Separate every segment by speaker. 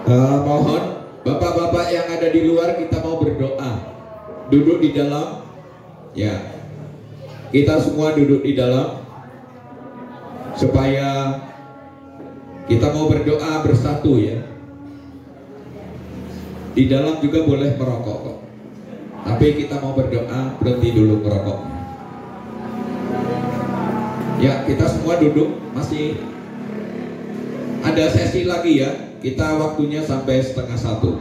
Speaker 1: Mohon bapak-bapak yang ada di luar, kita mau berdoa. Duduk di dalam. Ya, kita semua duduk di dalam supaya kita mau berdoa bersatu ya. Di dalam juga boleh merokok kok. Tapi kita mau berdoa, berhenti dulu merokoknya. Ya, kita semua duduk, masih ada sesi lagi ya. Kita waktunya sampai 12:30.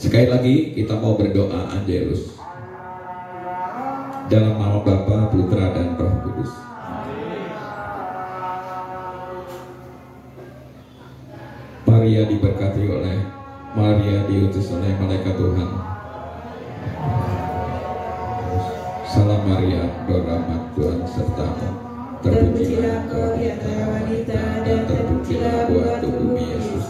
Speaker 1: Sekali lagi kita mau berdoa Angelus. Dalam nama Bapa, Putra dan Roh Kudus. Maria diberkati oleh Maria, diutus oleh malaikat Tuhan. Salam Maria, berrahmat Tuhan sertamu. Terpujilah engkau di antara wanita dan terpujilah buah tubuhmu Yesus.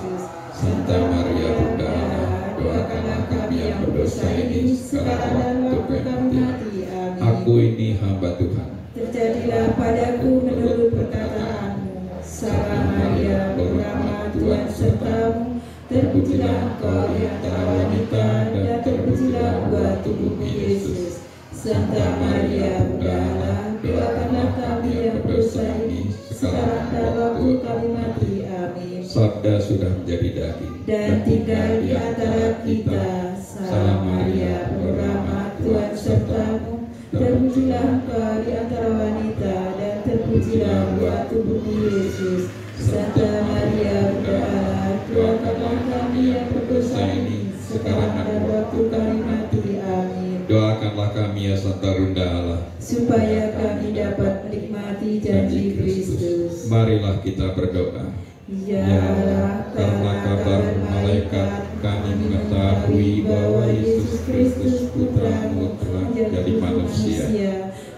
Speaker 1: Santa Maria Bunda Allah, doakanlah kami yang berdosa ini sekarang dan waktu kami mati. Amin. Aku ini hamba Tuhan. Terjadilah padaku menurut perkataanmu. Salam Maria, berrahmat Tuhan sertamu. Terpujilah engkau di antara wanita dan terpujilah buah tubuhmu Yesus. Santa Maria Bunda Allah, doakanlah kami yang berdosa ini sekarang dan waktu kami mati. Amin. Sabda sudah menjadi daging dan tinggal di antara kita. Salam Maria, berrahmat Tuhan sertamu. Terpujilah engkau di antara wanita dan terpujilah buah tubuhmu Yesus. Santa Maria Bunda Allah, doakanlah kami yang berdosa ini sekarang dan waktu kami mati. Amin. Doakanlah kami ya Santa Bunda Allah, supaya kami dapat menikmati janji Kristus. Marilah kita berdoa. Ya Allah, karena kabar malaikat kami mengetahui bahwa Yesus Kristus Putra-Mu telah menjadi manusia.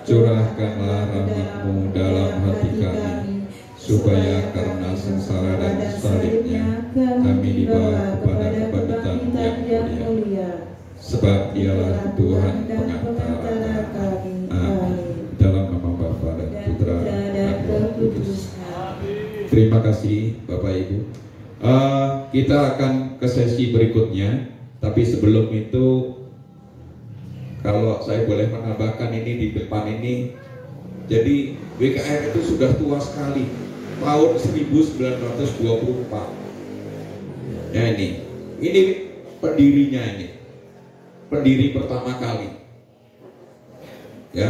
Speaker 1: Curahkanlah rahmat-Mu dalam hati kami, supaya karena sengsara dan salibnya kami dibawa kepada kebangkitan yang mulia. Sebab Dialah Tuhan pengantara kami. Amin. Dalam nama Bapa dan Putra dan Roh Kudus. Terima kasih Bapak Ibu. Kita akan ke sesi berikutnya. Tapi sebelum itu, kalau saya boleh menambahkan ini di depan ini. Jadi WKR itu sudah tua sekali. Tahun 1924. Ya ini pendirinya ini. Pendiri pertama kali. Ya,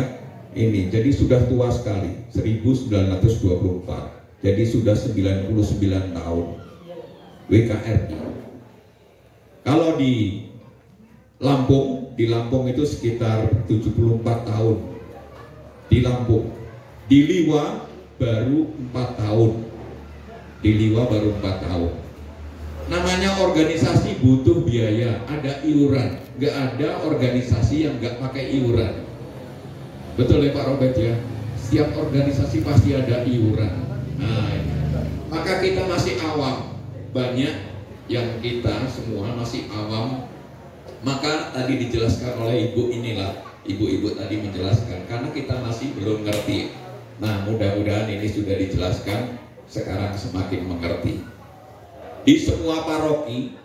Speaker 1: ini jadi sudah tua sekali, 1924. Jadi sudah 99 tahun WKRI. Kalau di Lampung itu sekitar 74 tahun. Di Lampung. Di Liwa baru 4 tahun. Di Liwa baru 4 tahun. Namanya organisasi butuh biaya, ada iuran. Nggak ada organisasi yang nggak pakai iuran. Betul ya Pak Robert ya? Setiap organisasi pasti ada iuran. Nah, maka kita masih awam. Banyak yang kita semua masih awam. Maka tadi dijelaskan oleh ibu inilah, ibu-ibu tadi menjelaskan, karena kita masih belum ngerti. Nah, mudah-mudahan ini sudah dijelaskan, sekarang semakin mengerti. Di semua paroki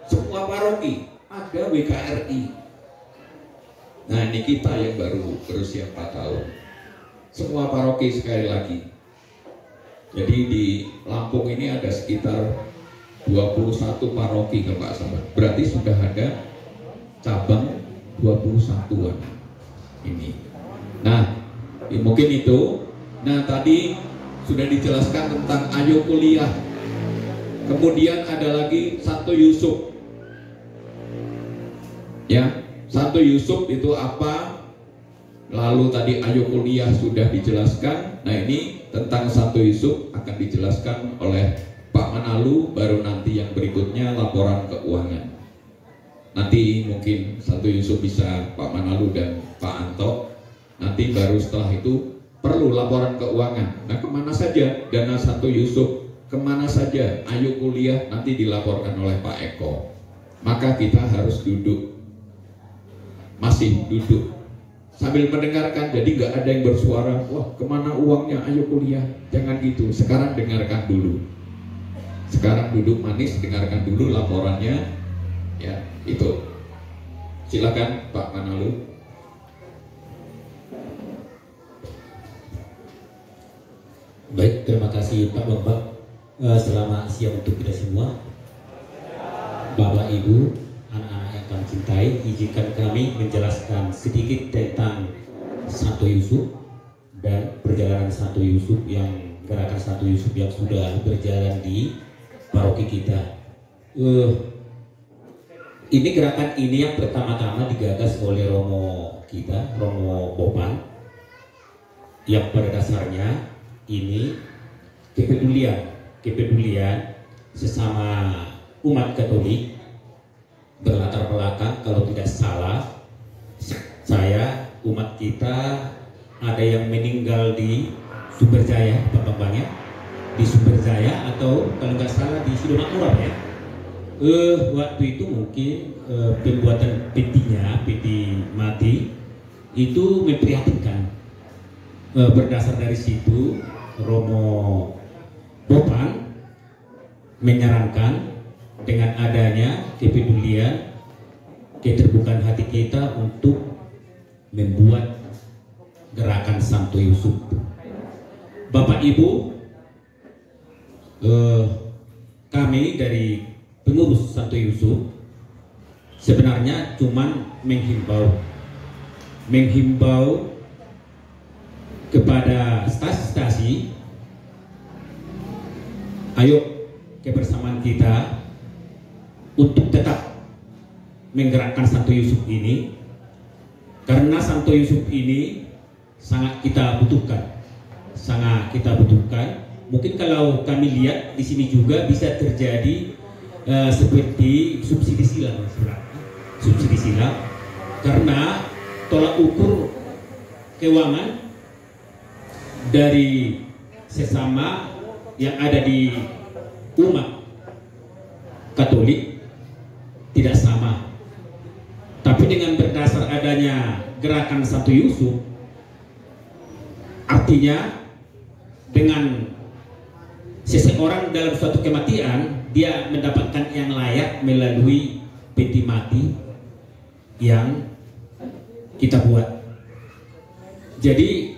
Speaker 1: ada WKRI. Nah, ini kita yang baru berusia 4 tahun. Semua paroki sekali lagi. Jadi di Lampung ini ada sekitar 21 paroki kalau nggak salah. Berarti sudah ada cabang 21-an ini. Nah, mungkin itu. Nah, tadi sudah dijelaskan tentang ayo kuliah. Kemudian ada lagi Santo Yusuf. Ya, Santo Yusuf itu apa? Lalu tadi ayo kuliah sudah dijelaskan. Nah, ini tentang Santo Yusuf akan dijelaskan oleh Pak Manalu. Baru nanti yang berikutnya laporan keuangan. Nanti mungkin Santo Yusuf bisa Pak Manalu dan Pak Anto. Nanti baru setelah itu perlu laporan keuangan. Nah, kemana saja dana Santo Yusuf? Kemana saja ayo kuliah nanti dilaporkan oleh Pak Eko. Maka kita harus duduk, masih duduk sambil mendengarkan, jadi nggak ada yang bersuara, wah kemana uangnya, ayo kuliah, jangan gitu. Sekarang dengarkan dulu, sekarang duduk manis, dengarkan dulu laporannya, ya itu. Silakan Pak Manalu.
Speaker 2: Baik, terima kasih Pak Bambang. Selamat siang untuk kita semua. Bapak Ibu, anak-anak yang kami cintai, izinkan kami menjelaskan sedikit tentang Santo Yusuf dan perjalanan Santo Yusuf gerakan Santo Yusuf yang sudah berjalan di paroki kita. Ini gerakan ini yang pertama-tama digagas oleh Romo kita, Romo Bopan, yang pada dasarnya ini kepedulian sesama umat Katolik berlatar belakang, kalau tidak salah saya, umat kita ada yang meninggal di Sumberjaya, Bapak Bang ya, di Sumberjaya, atau kalau nggak salah di Sidomakmur ya. Waktu itu mungkin pembuatan peti mati itu memprihatinkan. Berdasar dari situ Romo Bopan menyarankan dengan adanya kepedulian, keterbukaan hati kita untuk membuat gerakan Santo Yusuf. Bapak Ibu, kami dari pengurus Santo Yusuf sebenarnya cuman menghimbau kepada stasi-stasi, ayo kebersamaan kita untuk tetap menggerakkan Santo Yusuf ini, karena Santo Yusuf ini sangat kita butuhkan. Mungkin kalau kami lihat di sini juga bisa terjadi seperti subsidi silang, karena tolak ukur keuangan dari sesama yang ada di umat Katolik tidak sama. Tapi dengan berdasar adanya gerakan Santo Yusuf, artinya dengan seseorang dalam suatu kematian dia mendapatkan yang layak melalui peti mati yang kita buat. Jadi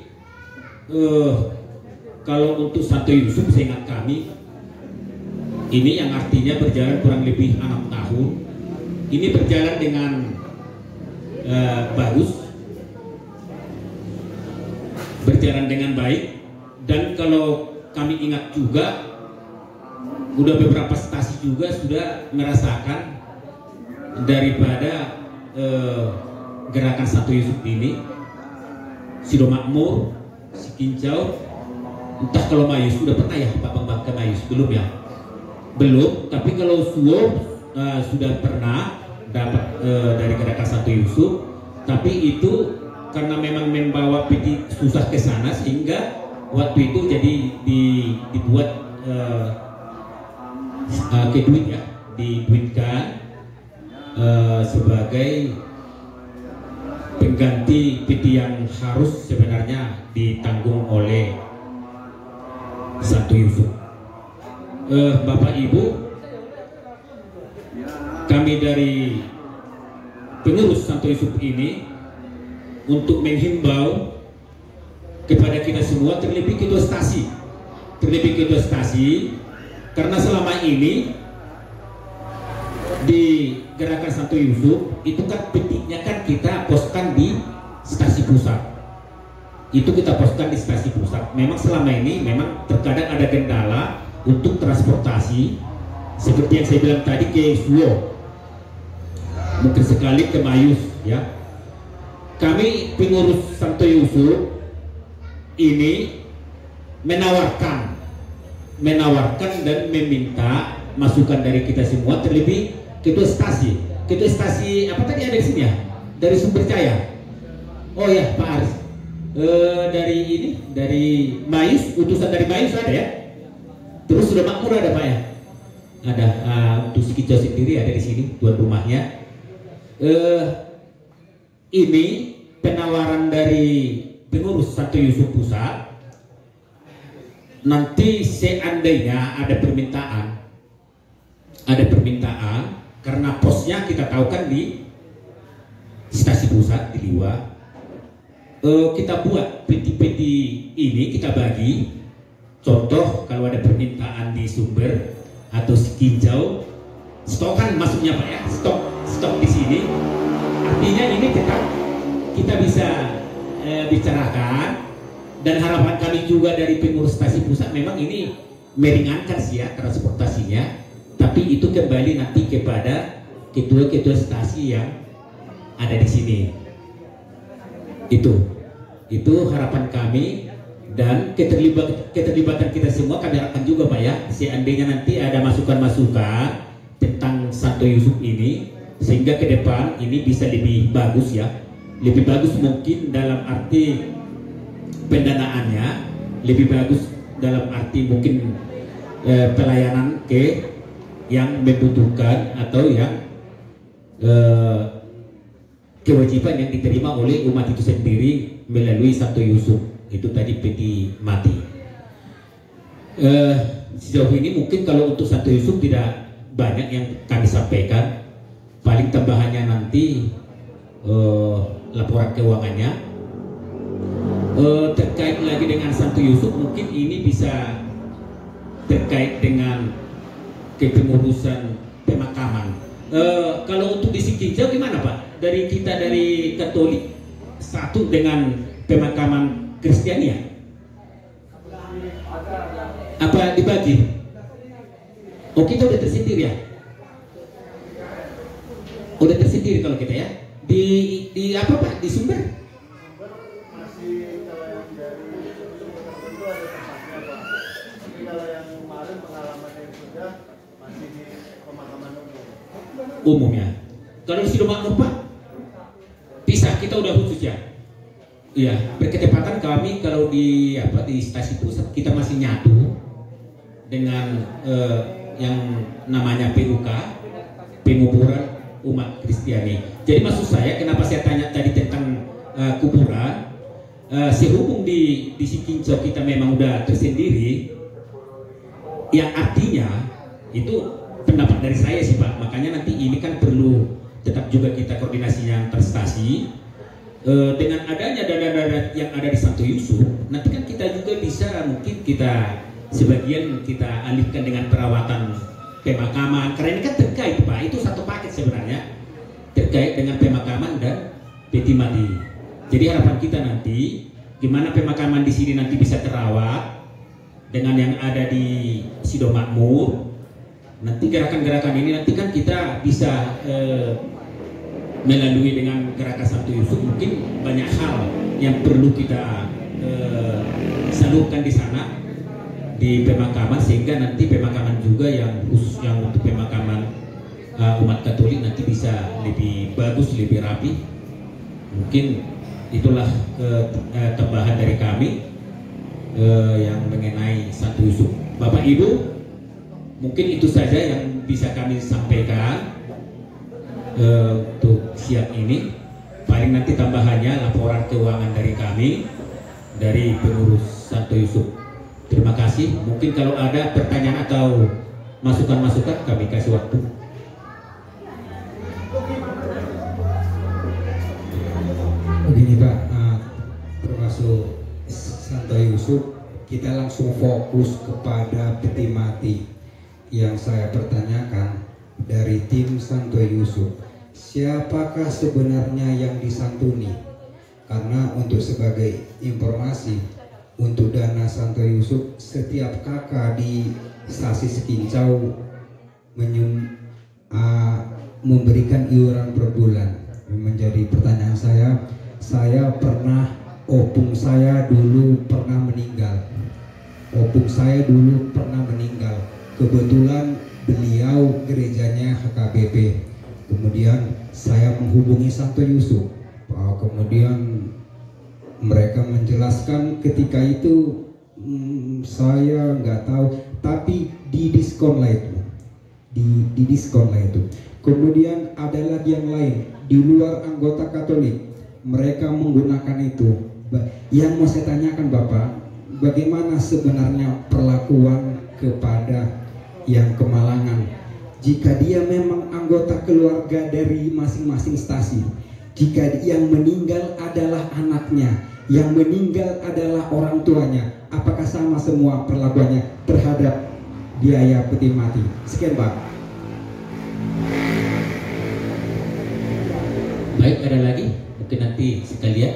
Speaker 2: kalau untuk Santo Yusuf, seingat kami ini yang artinya berjalan kurang lebih 6 tahun, ini berjalan dengan bagus, berjalan dengan baik. Dan kalau kami ingat juga, udah beberapa stasi juga sudah merasakan daripada gerakan Santo Yusuf ini. Sidomakmur, Sikincau, entah kalau Mayus sudah pernah ya Pak Bambang ke Mayus? Belum ya? Belum, tapi kalau Suwo sudah pernah dapat dari gerakan Santo Yusuf, tapi itu karena memang membawa peti susah ke sana, sehingga waktu itu jadi dibuat keduit ya, diduitkan sebagai pengganti peti yang harus sebenarnya ditanggung oleh Santo Yusuf. Bapak Ibu, kami dari pengurus Santo Yusuf ini untuk menghimbau kepada kita semua, terlebih ketua stasi, karena selama ini di gerakan Santo Yusuf itu kan petinya kan kita poskan di stasi pusat. Itu kita poskan di stasi pusat. Memang selama ini memang terkadang ada kendala untuk transportasi, seperti yang saya bilang tadi ke Suwo, mungkin sekali ke Mayus ya. Kami pengurus Santo Yusuf ini menawarkan dan meminta masukan dari kita semua, terlebih ketua stasi apa tadi ada di sini ya, dari Sumberjaya. Oh ya Pak Aris, dari Mayus, utusan dari Mayus ada ya. Terus sudah makmur ada Pak ya, ada. Untuk Sikincau sendiri ada di sini tuan rumahnya. Ini penawaran dari pengurus Santo Yusuf Pusat, nanti seandainya ada permintaan karena posnya kita tahu kan di stasi pusat di Liwa, kita buat peti-peti ini kita bagi. Contoh kalau ada permintaan di Sumber atau Sikinjau, stok kan masuknya Pak ya, stok di sini. Artinya ini tetap kita bisa bicarakan, dan harapan kami juga dari pengurus stasi pusat memang ini meringankan sih ya transportasinya, tapi itu kembali nanti kepada ketua-ketua stasi yang ada di sini. Itu harapan kami, dan keterlibatan kita semua kami harapkan juga Pak ya, seandainya nanti ada masukan-masukan tentang Santo Yusuf ini, sehingga ke depan ini bisa lebih bagus ya, lebih bagus mungkin dalam arti pendanaannya, lebih bagus dalam arti mungkin pelayanan ke yang membutuhkan atau yang kewajiban yang diterima oleh umat itu sendiri melalui Santo Yusuf. Itu tadi peti mati. Sejauh ini mungkin kalau untuk Santo Yusuf tidak banyak yang kami sampaikan. Paling tambahannya nanti laporan keuangannya. Terkait lagi dengan Santo Yusuf, mungkin ini bisa terkait dengan kepengurusan pemakaman. Kalau untuk di Sikinjau gimana Pak? Dari kita dari Katolik satu dengan pemakaman Kristiania, apa dibagi? Oh kita udah tersendiri ya? Udah tersendiri kalau kita ya? Di apa Pak? Di Sumber?
Speaker 3: Masih kalau yang dari tertentu ada tempatnya Pak. Tapi kalau yang kemarin pengalaman yang sudah masih di pemakaman
Speaker 2: umum ya. Kalau di Sidomakmur Pak, pisah, kita udah khusus ya. Iya, berketepatan kami kalau di stasi pusat kita masih nyatu dengan yang namanya PUK, penguburan umat Kristiani. Jadi maksud saya kenapa saya tanya tadi tentang kuburan, sehubung di Sikinjau kita memang udah tersendiri, yang artinya itu pendapat dari saya sih Pak. Makanya nanti ini kan perlu tetap juga kita koordinasinya antar stasi. Dengan adanya dana-dana yang ada di Santo Yusuf, nanti kan kita juga bisa mungkin kita sebagian kita alihkan dengan perawatan pemakaman, karena ini kan terkait Pak, itu satu paket sebenarnya terkait dengan pemakaman dan peti mati. Jadi harapan kita nanti gimana pemakaman di sini nanti bisa terawat dengan yang ada di Sidomakmur. Nanti gerakan-gerakan ini nanti kan kita bisa melalui dengan gerakan Santo Yusuf, mungkin banyak hal yang perlu kita salurkan di sana di pemakaman, sehingga nanti pemakaman juga yang khusus yang untuk pemakaman umat Katolik nanti bisa lebih bagus, lebih rapi. Mungkin itulah tambahan dari kami yang mengenai Santo Yusuf. Bapak Ibu, mungkin itu saja yang bisa kami sampaikan untuk siang ini. Paling nanti tambahannya laporan keuangan dari kami, dari pengurus Santo Yusuf. Terima kasih. Mungkin kalau ada pertanyaan atau masukan-masukan kami kasih waktu.
Speaker 1: Begini Pak, termasuk Santo Yusuf, kita langsung fokus kepada peti mati. Yang saya pertanyakan dari tim Santo Yusuf, siapakah sebenarnya yang disantuni? Karena untuk sebagai informasi, untuk dana Santo Yusuf, setiap kakak di stasi Sikinjau memberikan iuran per bulan. Menjadi pertanyaan saya pernah, opung saya dulu pernah meninggal. Kebetulan beliau gerejanya HKBP. Kemudian saya menghubungi Santo Yusuf. Kemudian mereka menjelaskan ketika itu saya nggak tahu, tapi didiskon lah itu. Kemudian ada lagi yang lain di luar anggota Katolik,
Speaker 4: mereka menggunakan itu. Yang mau saya tanyakan Bapak, bagaimana sebenarnya perlakuan kepada yang kemalangan jika dia memang anggota keluarga dari masing-masing stasi? Jika yang meninggal adalah anaknya, yang meninggal adalah orang tuanya, apakah sama semua perlakuannya terhadap biaya peti mati? Sekian Pak.
Speaker 2: Baik, ada lagi? Mungkin nanti sekalian.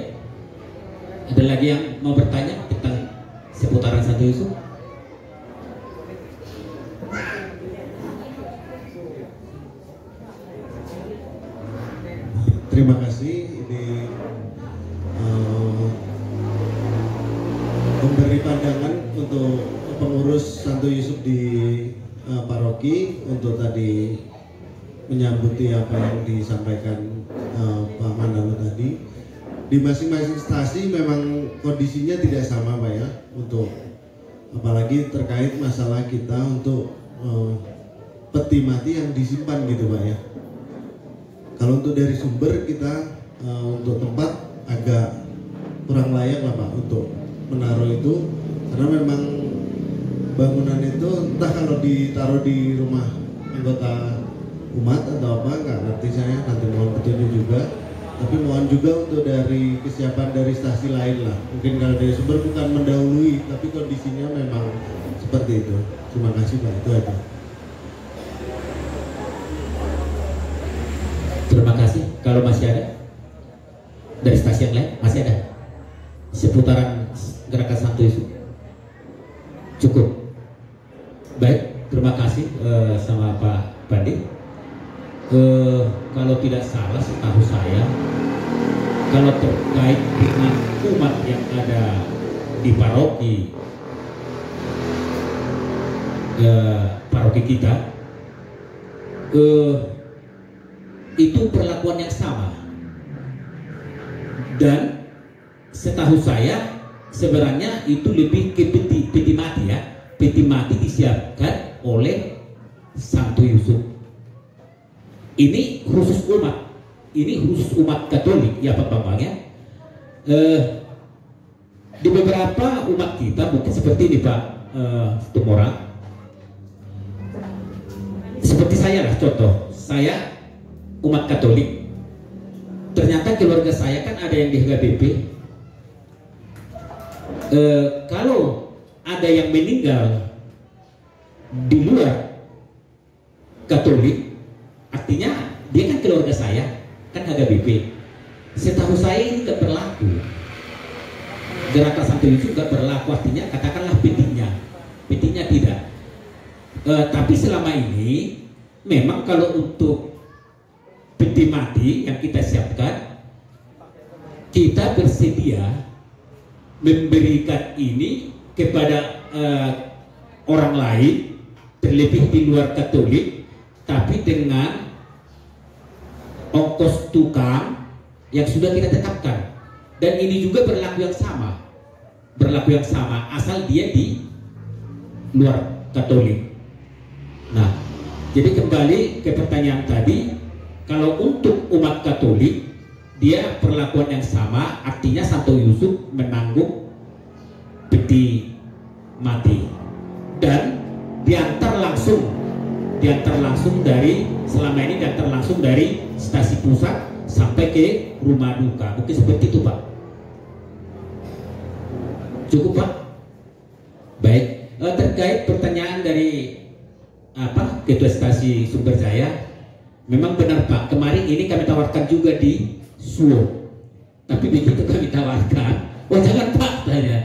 Speaker 2: Ada lagi yang mau bertanya tentang seputaran Santo Yusuf?
Speaker 5: Terima kasih. Ini memberi pandangan untuk pengurus Santo Yusuf di paroki untuk tadi menyambuti apa yang disampaikan Pak Mandalo tadi. Di masing-masing stasi memang kondisinya tidak sama Pak ya, untuk apalagi terkait masalah kita untuk peti mati yang disimpan gitu Pak ya. Kalau untuk dari sumber kita untuk tempat agak kurang layak lah Pak untuk menaruh itu, karena memang bangunan itu entah kalau ditaruh di rumah anggota umat atau apa nggak ngerti saya, nanti mohon petunjuk juga. Tapi mohon juga untuk dari kesiapan dari stasi lain lah. Mungkin kalau dari sumber bukan mendahului, tapi kondisinya memang seperti itu. Terima kasih Pak, itu aja.
Speaker 2: Terima kasih. Kalau masih ada dari stasi yang lain, masih ada seputaran gerakan Santo Yusuf? Cukup. Baik, terima kasih sama Pak Bandi. Kalau tidak salah setahu saya, kalau terkait dengan umat yang ada di paroki kita, itu perlakuan yang sama. Dan setahu saya sebenarnya itu lebih ke peti mati ya. Peti mati disiapkan oleh Santo Yusuf. Ini khusus umat, ini khusus umat Katolik ya Pak Bambang ya. Di beberapa umat kita mungkin seperti ini Pak Tumorang, seperti saya lah, contoh saya umat Katolik, ternyata keluarga saya kan ada yang di HKBP. Kalau ada yang meninggal di luar Katolik, artinya dia kan keluarga saya, kan HKBP. Setahu saya ini gak berlaku. Gerakan Santo Yusuf gak berlaku, artinya katakanlah petinya tidak. Tapi selama ini memang kalau untuk peti mati yang kita siapkan, kita bersedia memberikan ini kepada orang lain, terlebih di luar Katolik, tapi dengan ongkos tukang yang sudah kita tetapkan. Dan ini juga berlaku yang sama asal dia di luar Katolik. Nah, jadi kembali ke pertanyaan tadi, kalau untuk umat Katolik dia perlakuan yang sama, artinya Santo Yusuf menanggung peti mati dan diantar langsung dari selama ini diantar langsung dari stasi pusat sampai ke rumah duka. Mungkin seperti itu Pak. Cukup Pak. Baik, terkait pertanyaan dari Ketua Stasi Sumberjaya, memang benar Pak, kemarin ini kami tawarkan juga di Suwo. Tapi begitu kami tawarkan, oh jangan Pak, tanya.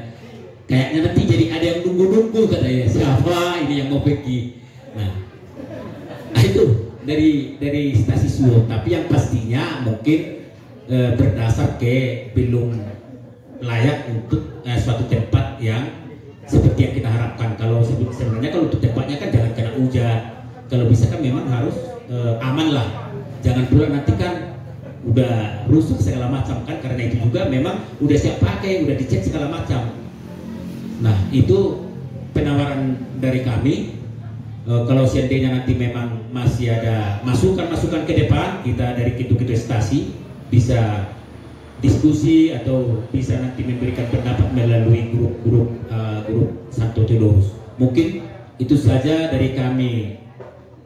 Speaker 2: Kayaknya nanti jadi ada yang nunggu-nunggu katanya, siapa ini yang mau pergi. Nah, itu dari stasi Suwo. Tapi yang pastinya mungkin berdasar ke belum layak untuk suatu tempat yang seperti yang kita harapkan. Kalau sebenarnya kalau untuk tempatnya kan jangan kena hujan. Kalau bisa kan memang harus aman lah. Jangan pula nanti kan udah rusak segala macam kan, karena itu juga memang udah siap pakai, udah dicek segala macam. Nah, itu penawaran dari kami. Kalau seandainya nanti memang masih ada masukan-masukan ke depan, kita dari Ketua stasi bisa diskusi atau bisa nanti memberikan pendapat melalui grup Santo Theodorus. Mungkin itu saja dari kami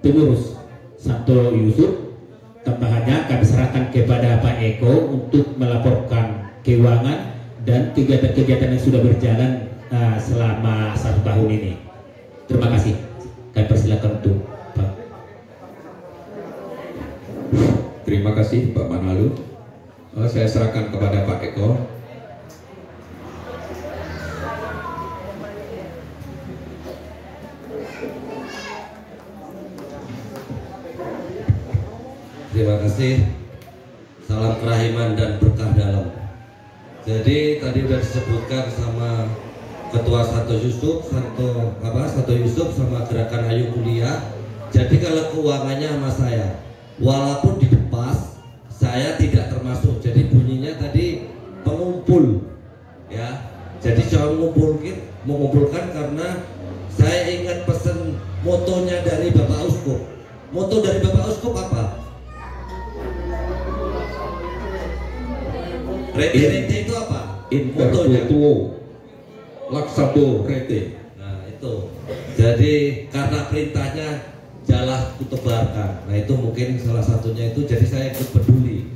Speaker 2: pengurus Santo Yusuf. Tambahannya kami serahkan kepada Pak Eko untuk melaporkan keuangan dan kegiatan-kegiatan yang sudah berjalan selama 1 tahun ini. Terima kasih. Kami persilakan untuk Pak.
Speaker 1: Terima kasih Pak Manalu. Saya serahkan kepada Pak Eko.
Speaker 6: Terima kasih. Salam kerahiman dan berkah dalam. Jadi tadi sudah disebutkan sama Ketua Santo Yusuf sama Gerakan Ayo Kuliah. Jadi kalau keuangannya sama saya, walaupun di Depas saya tidak termasuk. Jadi bunyinya tadi pengumpul, ya. Jadi saya mengumpulkan karena saya ingat pesan motonya dari Bapak Uskup. Moto dari Bapak Uskup apa? Rete itu apa? Motonya
Speaker 1: Laksato Rete.
Speaker 6: Nah itu. Jadi karena perintahnya jalah kutebarkan. Nah itu mungkin salah satunya itu. Jadi saya ikut peduli.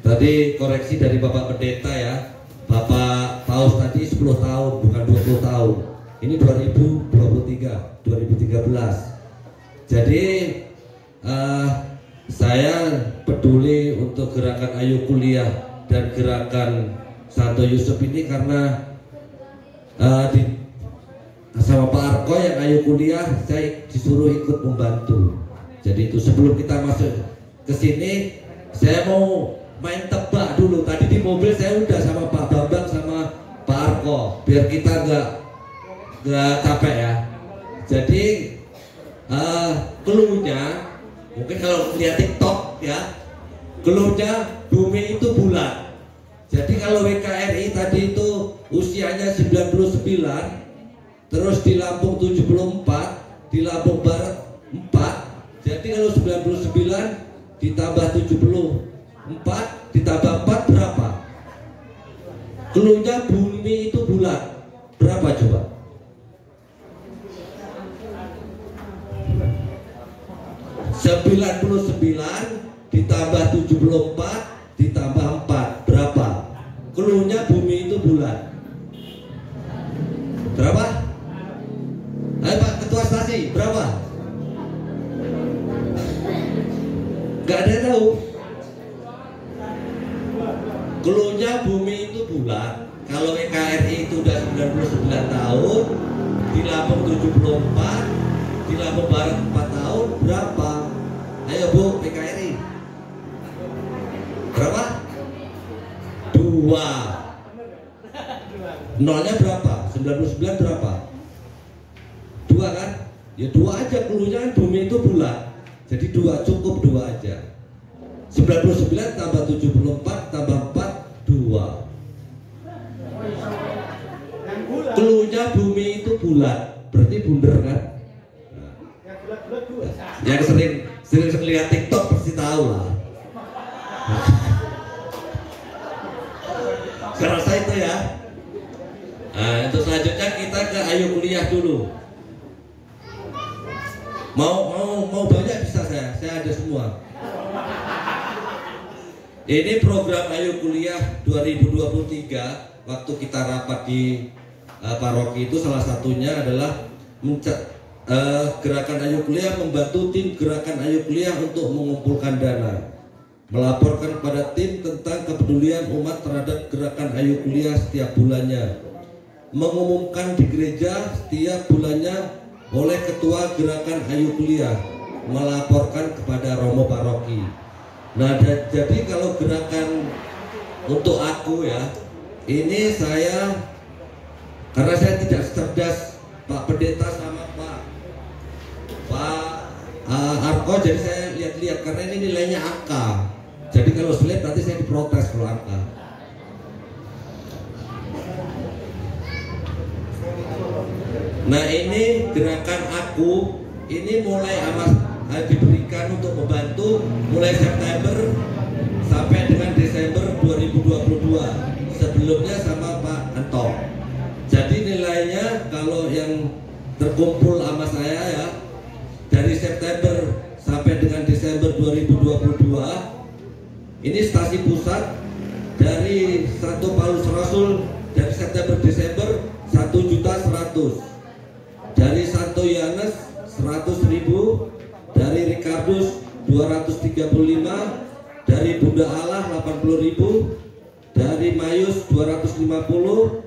Speaker 6: Tadi koreksi dari Bapak Pendeta ya. Bapak Paus tadi 10 tahun bukan 20 tahun. Ini 2023, 2013. Jadi saya peduli untuk Gerakan Ayo Kuliah dan Gerakan Santo Yusuf ini karena sama Pak Arko yang Ayo Kuliah saya disuruh ikut membantu. Jadi itu sebelum kita masuk ke sini saya mau main tebak dulu. Tadi di mobil saya udah sama Pak Bambang sama Pak Arko biar kita nggak capek ya. Jadi cluenya mungkin kalau lihat TikTok ya, cluenya bumi itu bulat. Jadi kalau WKRI tadi itu usianya 99, terus di Lampung 74, di Lampung Barat 4. Jadi kalau 99 ditambah 74 ditambah 4 berapa? Cluenya bumi itu bulat. Berapa coba? ...99 ditambah 74 ditambah 4 berapa? Cluenya bumi itu bulat. Berapa? Ayo Pak Ketua Stasi, berapa? Gak ada yang tahu. Cluenya bumi itu bulat. Kalau WKRI itu udah 99 tahun, di Lampung 74, di Lampung Barat 4 tahun, berapa? Ayo Bu, PKRI berapa? 2. Nolnya berapa? 99 berapa? 2 kan? Ya 2 aja, cluenya kan bumi itu bulat. Jadi 2 cukup, 2 aja. 99 tambah 74 tambah 4 2. Cluenya bumi itu bulat. Berarti bundar kan? Yang sering lihat TikTok pasti tahu lah. Saya rasa itu ya. Nah, untuk selanjutnya kita ke Ayo Kuliah dulu. Mau banyak bisa saya ada semua. Ini program Ayo Kuliah 2023. Waktu kita rapat di paroki itu salah satunya adalah Gerakan Ayo Kuliah membantu tim Gerakan Ayo Kuliah untuk mengumpulkan dana, melaporkan kepada tim tentang kepedulian umat terhadap Gerakan Ayo Kuliah setiap bulannya, mengumumkan di gereja setiap bulannya oleh Ketua Gerakan Ayo Kuliah, melaporkan kepada Romo Paroki. Nah, jadi kalau gerakan untuk aku ya, ini saya karena saya tidak cerdas Pak Pendeta sama Pak Arko, jadi saya lihat-lihat karena ini nilainya angka. Jadi kalau slide nanti saya diprotes kalau angka. Nah ini gerakan aku ini mulai diberikan untuk membantu mulai September sampai sampai dengan Desember 2022. Sebelumnya sama Pak Anto. Jadi nilainya kalau yang terkumpul sama saya ya, dari September sampai dengan Desember 2022, ini stasi pusat dari satu Paulus Rasul dari September Desember 1.100.000, dari Santo Yohanes 100.000, dari Ricardus 235, dari Bunda Allah 80.000, dari Mayus 250,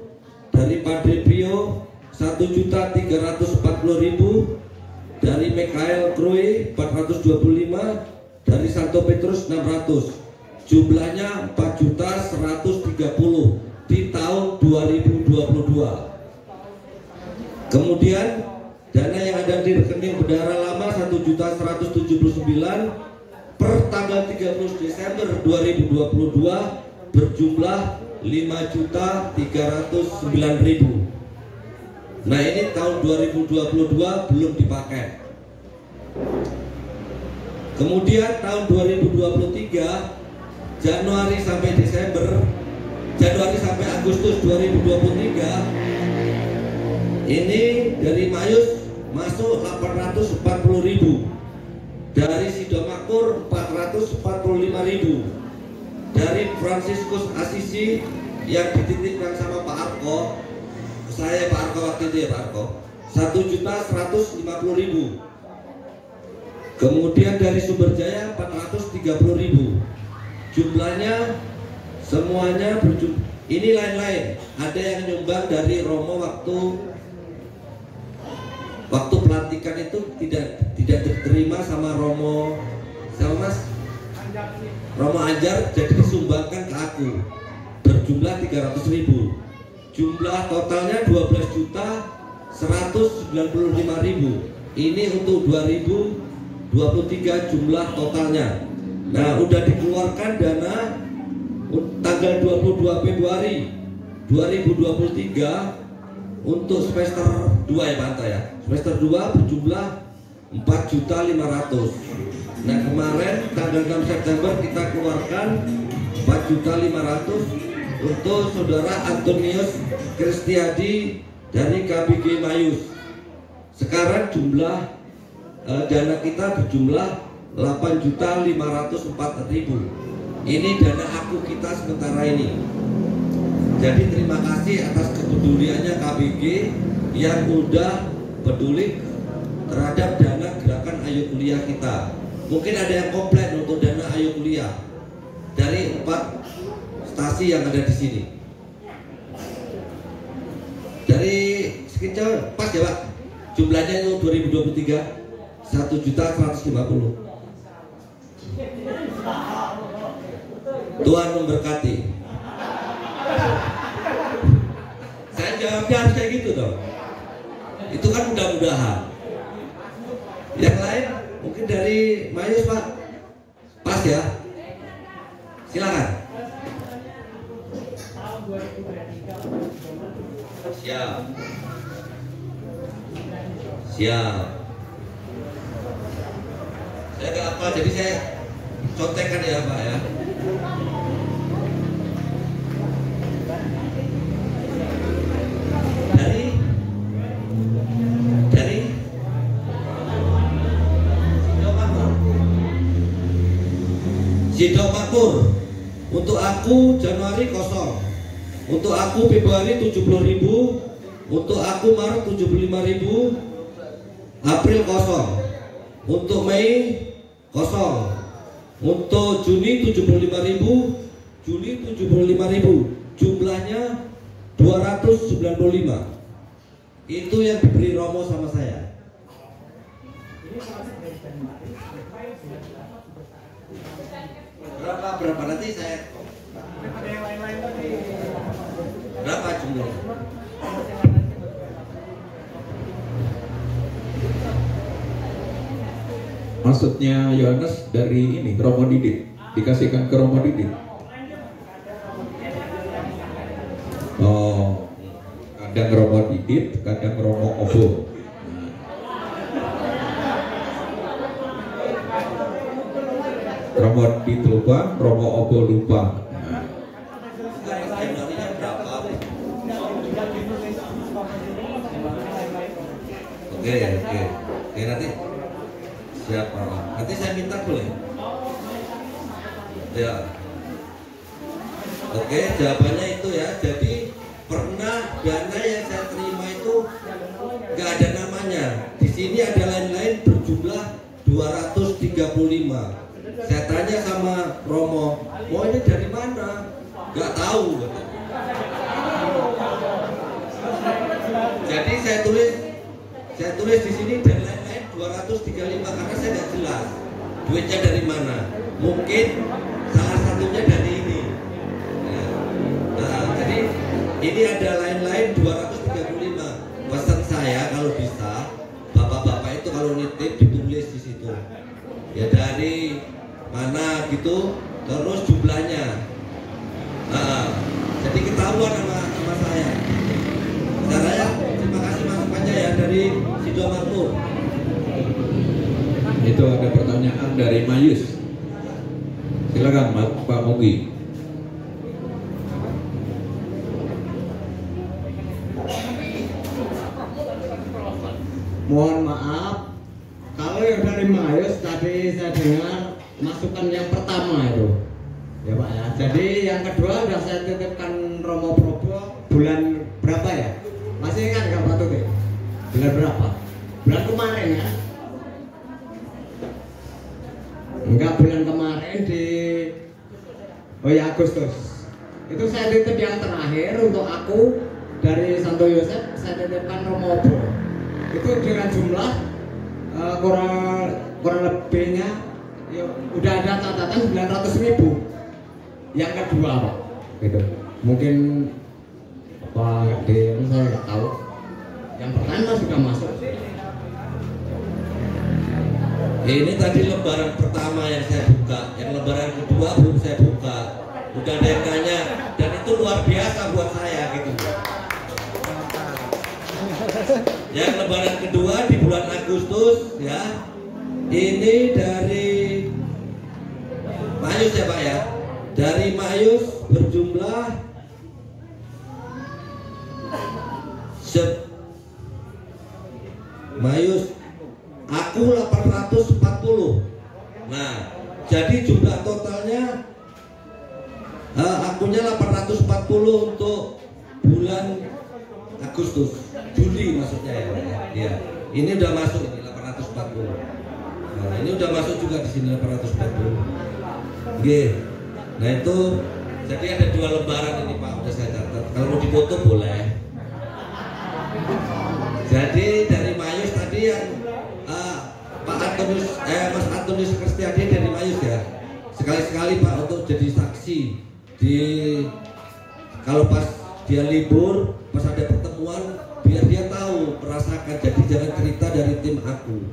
Speaker 6: dari Padre Pio 1.340.000, dari Mikael Krui 425, dari Santo Petrus 600. Jumlahnya 4.130.000 di tahun 2022. Kemudian dana yang ada di rekening bendahara lama 1.179 per tanggal 30 Desember 2022 berjumlah 5.309.000. Nah, ini tahun 2022 belum dipakai. Kemudian tahun 2023 Januari sampai Agustus 2023 ini dari Mayus masuk 840.000, dari Sidomakmur 445.000, dari Fransiskus Asisi yang dititipkan sama Pak Arko, saya Pak Arko waktu itu ya Pak Arko, 1.150.000. Kemudian dari Sumberjaya 430.000. Jumlahnya semuanya berjumlah. Ini lain-lain. Ada yang nyumbang dari Romo waktu pelantikan itu tidak diterima sama Romo, sama Mas Romo Anjar, jadi disumbangkan ke aku berjumlah 300.000. Jumlah totalnya 12.195.000. Ini untuk 2023 jumlah totalnya. Nah, udah dikeluarkan dana tanggal 22 Februari 2023 untuk semester 2 ya Pak Anta ya. Semester 2 berjumlah 4.500.000. Nah, kemarin tanggal 6 September kita keluarkan 4.500.000 untuk saudara Antonius Kristiadi dari KBG Mayus. Sekarang jumlah dana kita berjumlah 8.504.000. Ini dana aku kita sementara ini. Jadi terima kasih atas kepeduliannya KBG yang udah peduli terhadap dana gerakan Ayo Kuliah kita. Mungkin ada yang komplain untuk dana Ayo Kuliah dari 4 stasi yang ada di sini. Dari sekitar pas ya Pak, jumlahnya itu 2023 1.150.000. Tuhan memberkati. Saya jawabnya harus kayak gitu dong. Itu kan mudah-mudahan. Yang lain mungkin dari Mayus Pak. Pas ya. Silakan. Siap. Siap. Saya nggak apa, jadi saya contekan ya Pak ya. Dari Sidomakmur. Untuk aku Januari kosong. Untuk aku Februari 70.000. Untuk aku Maret 75.000. April kosong. Untuk Mei kosong. Untuk Juni 75.000. Juli 75.000. Jumlahnya 295. Itu yang diberi Romo sama saya. Berapa nanti saya. Berapa jumlahnya?
Speaker 1: Maksudnya Yohanes dari ini Romo Didit, dikasihkan ke Romo Didit. Oh, kadang Romo Didit, kadang Romo Obo. Romo ditelupa, Romo obo lupa. Nah,
Speaker 6: Januarinya berapa? Oke, nanti siapa? Nanti saya minta boleh. Ya. Oke, jawabannya itu ya. Jadi pernah dana yang saya terima itu nggak ada namanya. Di sini ada lain-lain berjumlah 235. Saya tanya sama Romo, "Oh, ini dari mana?" Nggak tahu. Jadi saya tulis di sini dan lain-lain 235 karena saya nggak jelas duitnya dari mana. Mungkin salah satunya dari ini. Nah, jadi ini ada lain-lain 235. Pesan saya kalau bisa, bapak-bapak itu kalau nitip ditulis di situ. Ya dari mana gitu, terus jumlahnya. Nah, jadi ketahuan sama saya. Caranya, terima kasih masukannya ya dari Sido Makmur.
Speaker 1: itu ada pertanyaan dari Mayus. Silakan Pak Mugi.
Speaker 7: Mohon maaf, kalau yang dari Mayus tadi saya dengar masukan yang pertama itu, ya Pak ya. Jadi yang kedua sudah saya titipkan Romo Probo bulan berapa ya? Masih ingat nggak Pak Tuti? Bulan berapa? Bulan kemarin ya? Enggak, bulan kemarin di Agustus. Itu saya titip yang terakhir untuk aku dari Santo Yosef, saya titipkan Romo Probo. Itu dengan jumlah kurang lebihnya ya, udah ada catatan 900.000. Yang kedua Pak, gitu. Mungkin apa saya nggak tahu. Yang pertama sudah masuk.
Speaker 6: Ini tadi lembaran pertama yang saya buka, yang lembaran kedua belum saya buka. Udah ada yang nanya, dan itu luar biasa buat saya gitu. Yang lembaran kedua di bulan Agustus ya, ini dari Mayus ya Pak ya. Dari Mayus berjumlah Mayus aku 840. Nah, jadi jumlah totalnya akunnya 840 untuk bulan Agustus, Juli maksudnya ya. Ya. Ini udah masuk ini 840. Nah, ini udah masuk juga di sini 840. Oke. Nah, itu jadi ada 2 lembaran ini Pak, udah saya catat. Kalau mau dipoto boleh. Jadi dari Mayus tadi yang Pak Antonius Mas Antonius Kristiadi dari Mayus ya. Sekali-sekali Pak untuk jadi saksi di kalau pas dia libur, pas ada pertemuan, biar dia tahu, merasakan. Jadi jangan cerita dari tim aku.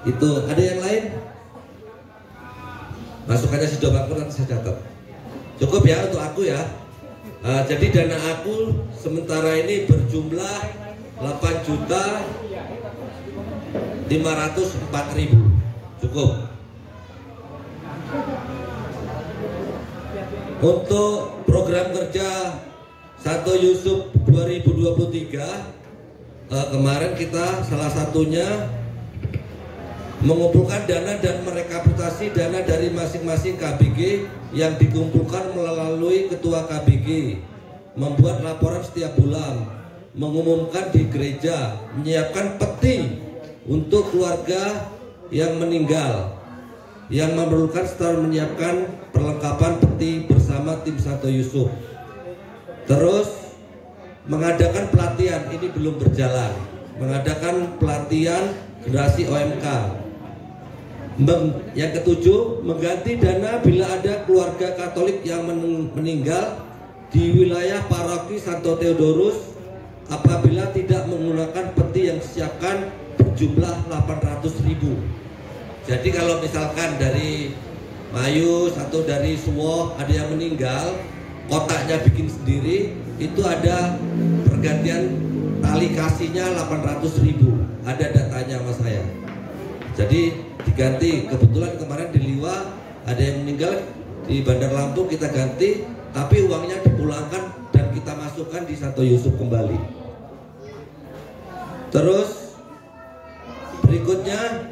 Speaker 6: Itu ada yang lain? Masukannya si Dobaku nanti saya catat. Cukup ya untuk aku ya. Jadi dana aku sementara ini berjumlah 8.504.000. Cukup. Untuk program kerja Santo Yusuf 2023 kemarin kita salah satunya mengumpulkan dana dan merekapitulasi dana dari masing-masing KBG yang dikumpulkan melalui ketua KBG, membuat laporan setiap bulan, mengumumkan di gereja, menyiapkan peti untuk keluarga yang meninggal, yang memerlukan setelah menyiapkan perlengkapan peti bersama tim Santo Yusuf. Terus mengadakan pelatihan, ini belum berjalan, mengadakan pelatihan generasi OMK. Yang ketujuh, mengganti dana bila ada keluarga Katolik yang meninggal di wilayah paroki Santo Theodorus apabila tidak menggunakan peti yang disiapkan berjumlah 800.000. Jadi kalau misalkan dari Mayus atau dari Suwoh ada yang meninggal, kotaknya bikin sendiri, itu ada pergantian tali kasihnya 800.000. Ada datanya sama saya. Jadi diganti. Kebetulan kemarin di Liwa ada yang meninggal, di Bandar Lampung kita ganti, tapi uangnya dipulangkan dan kita masukkan di Santo Yusuf kembali. Terus berikutnya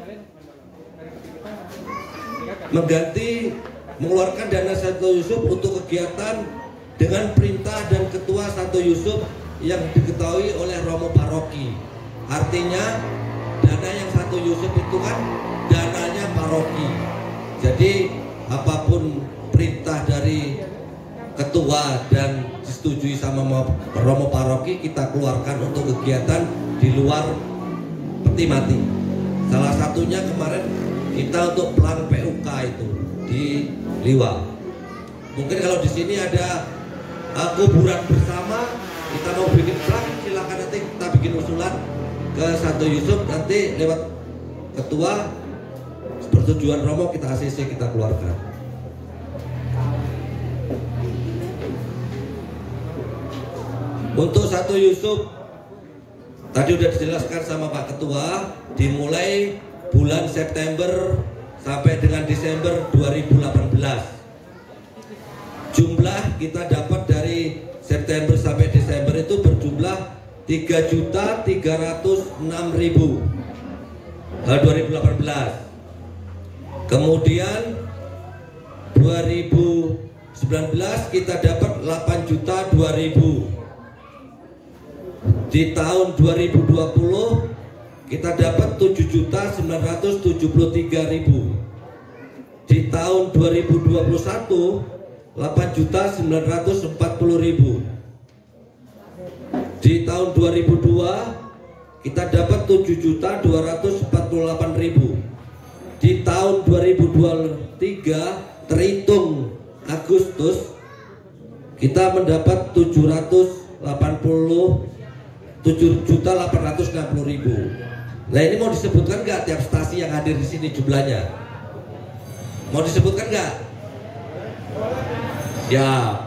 Speaker 6: mengeluarkan dana Santo Yusuf untuk kegiatan dengan perintah dan ketua Santo Yusuf yang diketahui oleh Romo Paroki. Artinya dana yang Santo Yusuf itu kan dananya paroki. Jadi apapun perintah dari ketua dan disetujui sama Romo Paroki, kita keluarkan untuk kegiatan di luar peti mati. Salah satunya kemarin kita untuk pelang PUK itu di Liwa. Mungkin kalau di sini ada kuburan bersama, kita mau bikin pelang, silakan nanti kita bikin usulan ke Santo Yusuf, nanti lewat ketua persetujuan Romo kita ACC kita keluarkan. Untuk Santo Yusuf tadi udah dijelaskan sama Pak Ketua, dimulai bulan September sampai dengan Desember 2018. Jumlah kita dapat dari September sampai Desember itu berjumlah 3.306.000 2018. Kemudian 2019 kita dapat 8.002.000. Di tahun 2020 kita dapat 7.973.000. Di tahun 2021 8.940.000. Di tahun 2002 kita dapat 7.248.000. Di tahun 2023 terhitung Agustus kita mendapat 7.860.000. Nah ini mau disebutkan nggak tiap stasi yang hadir di sini jumlahnya? Mau disebutkan nggak? Ya.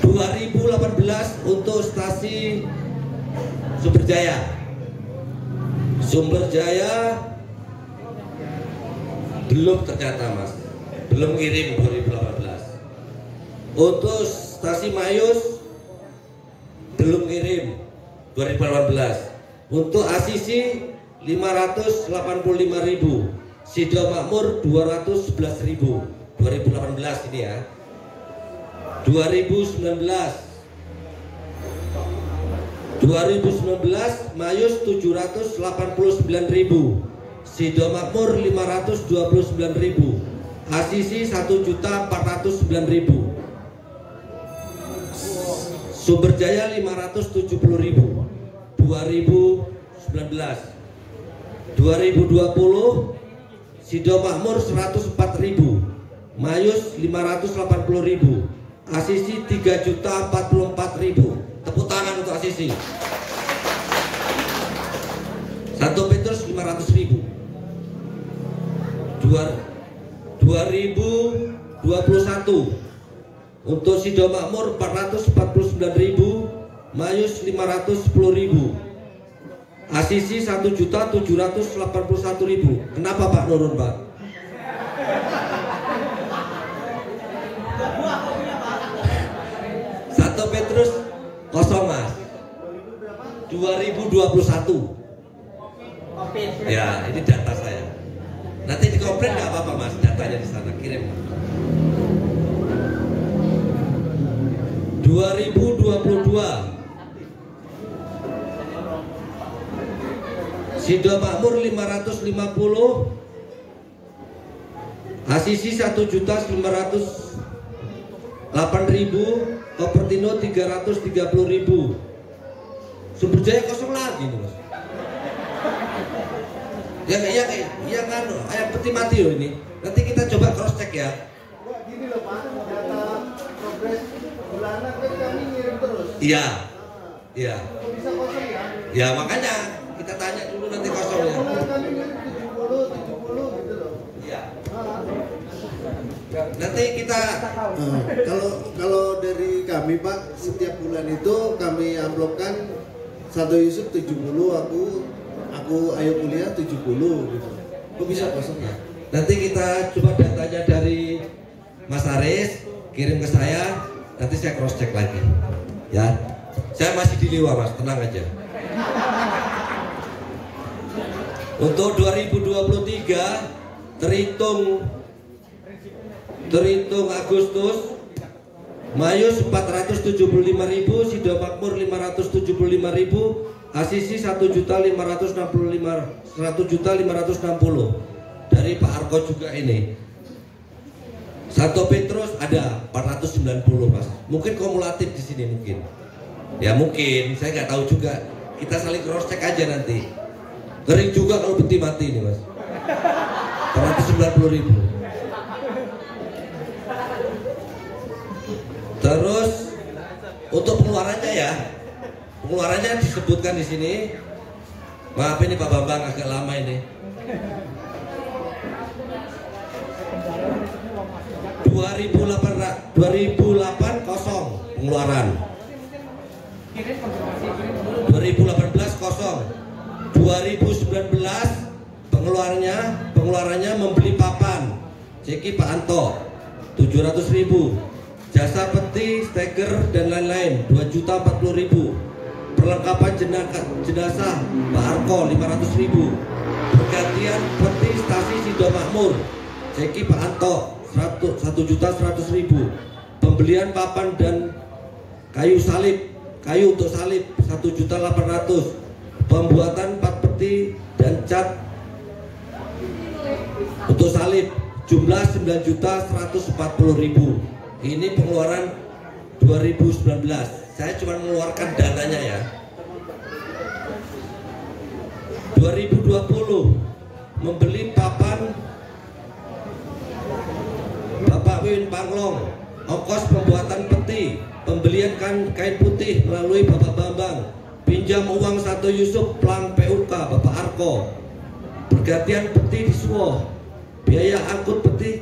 Speaker 6: 2018 untuk stasi Sumberjaya. Sumberjaya belum ternyata Mas, belum kirim 2018. Untuk stasi Mayus belum kirim 2018. Untuk Asisi 585.000, Sido Makmur 211.000 2018 ini ya. 2019 Mayus 789.000, Sido Makmur 529.000, Asisi 1.409.000, Sumberjaya 570.000 2019. 2020 Sido Makmur 104.000, Mayus 580.000, Asisi 3.044.000. Tepuk tangan untuk Asisi. Santo Petrus 500.000. 2021 untuk Sido Makmur 449.000, Mayus 510.000, Asisi 1.781.000. Kenapa Pak nurun Pak? Santo Petrus kosong Mas. 2021. Ya ini data saya. Nanti dikomplain nggak apa-apa Mas, datanya di sana kirim. 2022 Sido Makmur 550, Asisi 1.908.000, Kopertino 330.000. Sumberjaya kosong lagi nih Mas. Yang kan ayam peti mati loh ini. Nanti kita coba cross check ya.
Speaker 3: Wah gini loh Pak, data progres bulanan kan kami ngirim terus.
Speaker 6: Iya. Iya.
Speaker 3: Kok bisa kosong ya?
Speaker 6: Ya makanya kita tanya dulu nanti kosongnya.
Speaker 3: Bulan kami ngirim 70 gitu loh.
Speaker 6: Iya. Nanti kita
Speaker 5: Kalau dari kami Pak, setiap bulan itu kami amplopkan Santo Yusuf 70, aku ayo kuliah 70 gitu. Kok bisa kosong ya?
Speaker 6: Nanti kita coba datanya dari Mas Aris, kirim ke saya, nanti saya cross check lagi. Ya, saya masih di Liwa Mas, tenang aja. Untuk 2023 terhitung Agustus, Mayus 475.000, Sido Makmur 575.000, Asisi 1.560.000 dari Pak Arko juga ini. Santo Petrus ada 490 Mas. Mungkin kumulatif di sini mungkin. Ya mungkin, saya nggak tahu juga. Kita saling cross check aja nanti. Ngeri juga kalau peti mati ini Mas. 490.000. Terus untuk pengeluarannya ya, pengeluarannya disebutkan di sini. Maaf ini Pak Bambang agak lama ini. 2008 kosong pengeluaran. 2018 kosong. 2019 pengeluarannya membeli papan ceki Pak Anto 700.000, jasa peti, steker dan lain-lain 2.040.000, perlengkapan jenazah Pak Arko 500.000, pergantian peti stasi Sido Makmur ceki Pak Anto 1.100.000, pembelian papan dan kayu untuk salib 1.800.000, pembuatan 4 peti dan cat untuk salib jumlah 9.140.000. Ini pengeluaran 2019. Saya cuma mengeluarkan dananya ya. 2020 membeli papan Bapak Win Panglong, ongkos pembuatan peti, pembelian kain putih melalui Bapak Bambang, pinjam uang Santo Yusuf Plang PUK Bapak Arko, pergantian peti di Suwoh, biaya angkut peti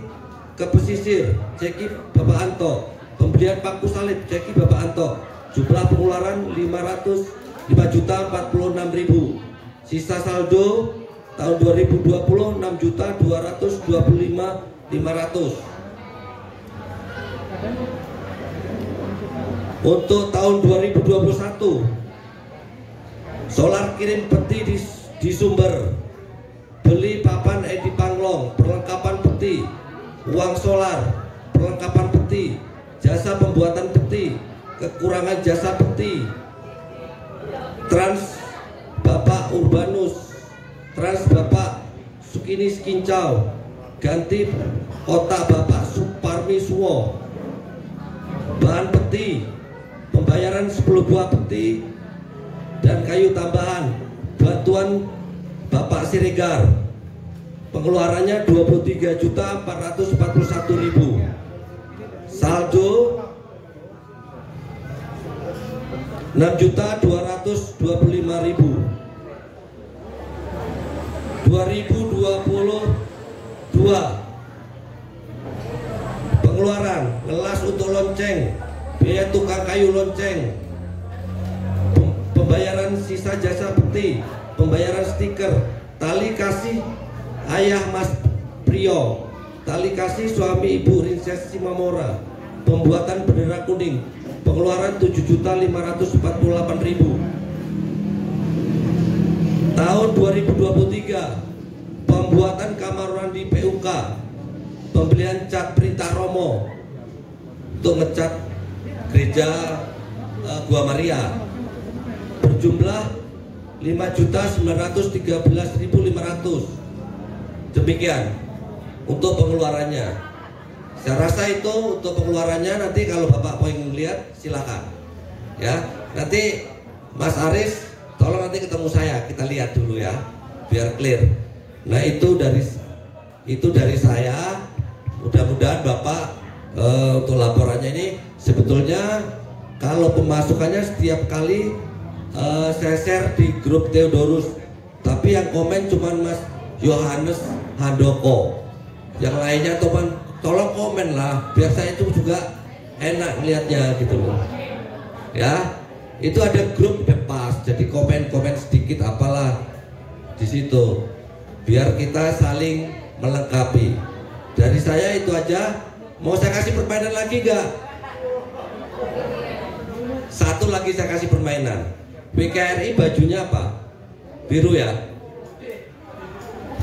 Speaker 6: ke pesisir ceki Bapak Anto, pembelian paku salib ceki Bapak Anto, jumlah pengeluaran 5.046.000, sisa saldo tahun 2020 6.225.500. Untuk tahun 2021 solar kirim peti di Sumber, beli papan Edi Panglong, perlengkapan peti, uang solar, perlengkapan peti, jasa pembuatan peti, kekurangan jasa peti, trans Bapak Urbanus, trans Bapak Sukini Skincau, ganti otak Bapak Suparmi Suwo, bahan peti, pembayaran 10 buah peti dan kayu tambahan, bantuan Bapak Siregar, pengeluarannya 23.441.000, saldo 6.225.000. 2022 pengeluaran ngelas untuk lonceng, biaya tukang kayu lonceng, pembayaran sisa jasa peti, pembayaran stiker, tali kasih ayah Mas Priyo, tali kasih suami Ibu Rinses Simamora, pembuatan bendera kuning, pengeluaran 7.548.000. Tahun 2023 pembuatan kamar mandi PUK, pembelian cat perintah Romo untuk ngecat gereja Gua Maria berjumlah 5.913.500. Demikian untuk pengeluarannya. Saya rasa itu untuk pengeluarannya. Nanti kalau Bapak pengen lihat silakan ya. Nanti Mas Aris tolong nanti ketemu saya, kita lihat dulu ya biar clear. Nah itu dari saya. Mudah-mudahan Bapak untuk laporannya ini sebetulnya kalau pemasukannya setiap kali saya share di grup Theodorus, tapi yang komen cuman Mas Yohanes Handoko, yang lainnya tolong komen lah biar saya itu juga enak melihatnya gitu loh ya. Itu ada grup bebas, jadi komen komen-komen sedikit apalah di situ, biar kita saling melengkapi. Dari saya itu aja. Mau saya kasih permainan lagi gak? Satu lagi saya kasih permainan. PKRI bajunya apa? Biru ya?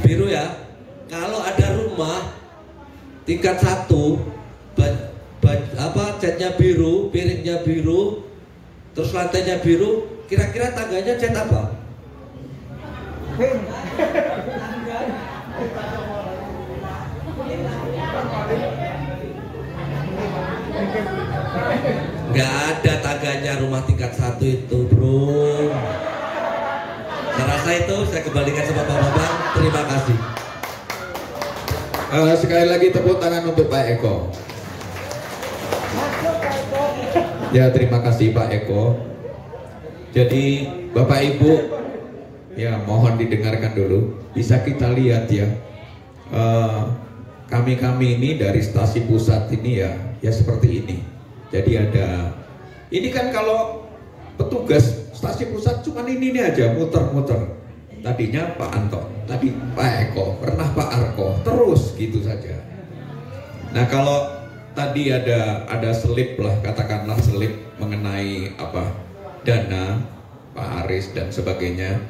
Speaker 6: Biru ya? Kalau ada rumah tingkat 1, catnya biru, piringnya biru, terus lantainya biru, kira-kira tangganya cat apa? Nggak ada tangganya rumah tingkat 1 itu, bro. Saya rasa itu saya kembalikan sama Bapak-bapak. Terima kasih.
Speaker 1: Sekali lagi tepuk tangan untuk Pak Eko. Ya, terima kasih Pak Eko. Jadi Bapak Ibu, ya mohon didengarkan dulu. Bisa kita lihat ya, kami ini dari stasi pusat ini ya seperti ini. Jadi ada, ini kan kalau petugas stasi pusat cuman ini aja muter-muter. Tadinya Pak Anto, tadi Pak Eko, pernah Pak Arko, terus gitu saja. Nah kalau tadi ada selip lah, katakanlah selip mengenai apa dana Pak Aris dan sebagainya.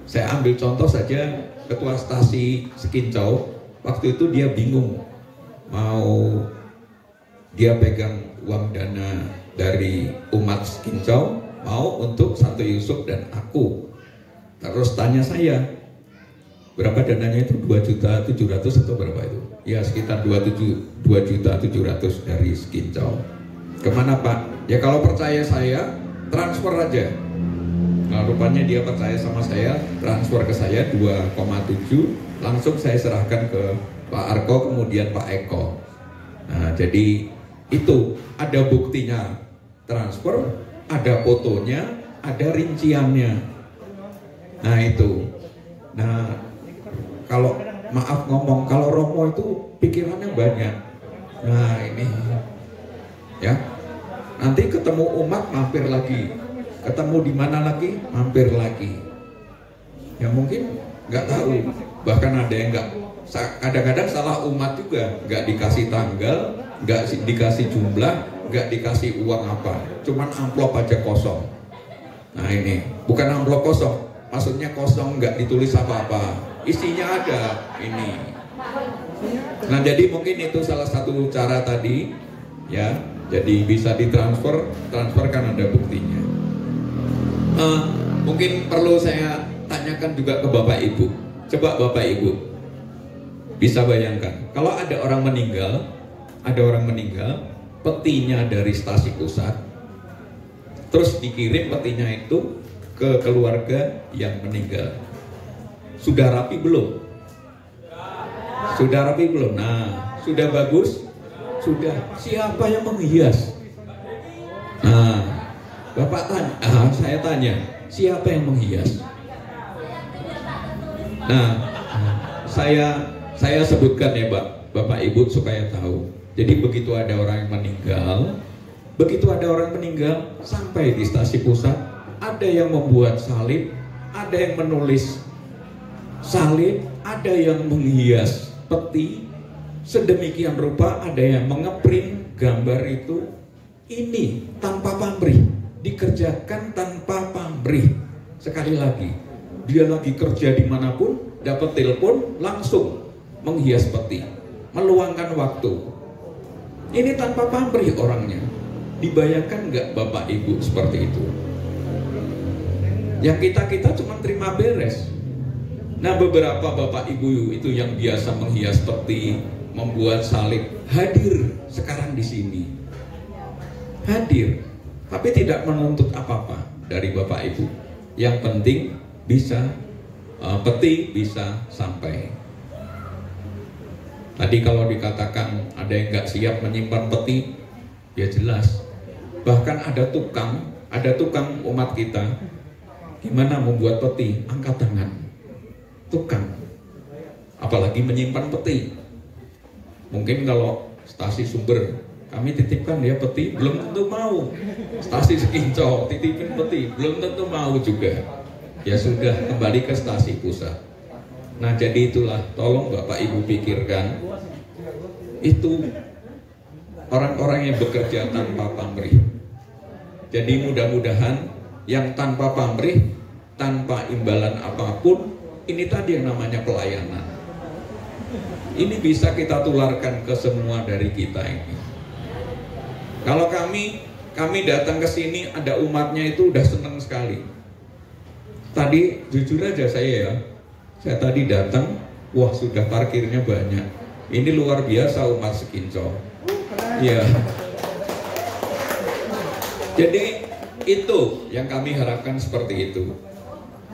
Speaker 1: Saya ambil contoh saja, ketua stasi Sekincau waktu itu dia bingung mau dia pegang uang dana dari umat Sekincau mau untuk Santo Yusuf dan aku. Terus tanya saya, berapa dananya itu? 2.700.000 atau berapa itu? Ya sekitar 2.700.000 dari Sekincau. Kemana Pak? Ya kalau percaya saya transfer aja. Nah rupanya dia percaya sama saya, transfer ke saya 2,7, langsung saya serahkan ke Pak Arko kemudian Pak Eko. Nah jadi itu ada buktinya transfer, ada fotonya, ada rinciannya. Nah itu. Nah kalau maaf ngomong, kalau Romo itu pikirannya banyak. Nah ini ya, nanti ketemu umat mampir lagi, ketemu di mana lagi mampir lagi. Ya mungkin nggak tahu, bahkan ada yang nggak, kadang-kadang salah umat juga, nggak dikasih tanggal, nggak dikasih jumlah, nggak dikasih uang apa, cuman amplop aja kosong. Nah ini bukan amplop kosong, maksudnya kosong, nggak ditulis apa-apa, isinya ada ini. Nah jadi mungkin itu salah satu cara tadi ya, jadi bisa ditransfer, transfer kan ada buktinya. Mungkin perlu saya tanyakan juga ke Bapak Ibu. Coba Bapak Ibu bisa bayangkan kalau ada orang meninggal, petinya dari stasi pusat, terus dikirim petinya itu ke keluarga yang meninggal. Sudah rapi belum? Sudah rapi belum? Nah, sudah bagus? Sudah. Siapa yang menghias? Nah, Bapak tanya, saya tanya, siapa yang menghias? Nah, saya sebutkan ya Bapak Ibu supaya tahu. Jadi begitu ada orang yang meninggal, sampai di stasi pusat, ada yang membuat salib, ada yang menulis salib, ada yang menghias peti sedemikian rupa, ada yang mengeprint gambar itu. Ini tanpa pamrih, dikerjakan tanpa pamrih. Sekali lagi, dia lagi kerja dimanapun, dapat telepon langsung menghias peti, meluangkan waktu. Ini tanpa pamrih orangnya. Dibayangkan nggak Bapak Ibu seperti itu? Yang kita cuma terima beres. Nah beberapa Bapak Ibu itu yang biasa menghias peti, membuat salib, hadir sekarang di sini. Hadir, tapi tidak menuntut apa-apa dari Bapak Ibu. Yang penting bisa peti bisa sampai. Tadi kalau dikatakan ada yang nggak siap menyimpan peti, ya jelas. Bahkan ada tukang umat kita, gimana membuat peti, angkat tangan. Tukang, apalagi menyimpan peti. Mungkin kalau stasi sumber kami titipkan dia peti, belum tentu mau. Stasi Sekinco titipin peti, belum tentu mau juga. Ya sudah, kembali ke stasi pusat. Nah jadi itulah, tolong Bapak Ibu pikirkan, itu orang-orang yang bekerja tanpa pamrih. Jadi mudah-mudahan yang tanpa pamrih, tanpa imbalan apapun, ini tadi yang namanya pelayanan. Ini bisa kita tularkan ke semua dari kita ini. Kalau kami datang ke sini, ada umatnya itu udah senang sekali. Tadi jujur aja saya tadi datang, wah sudah parkirnya banyak. Ini luar biasa umat Sekinco. Ya. Jadi itu yang kami harapkan seperti itu.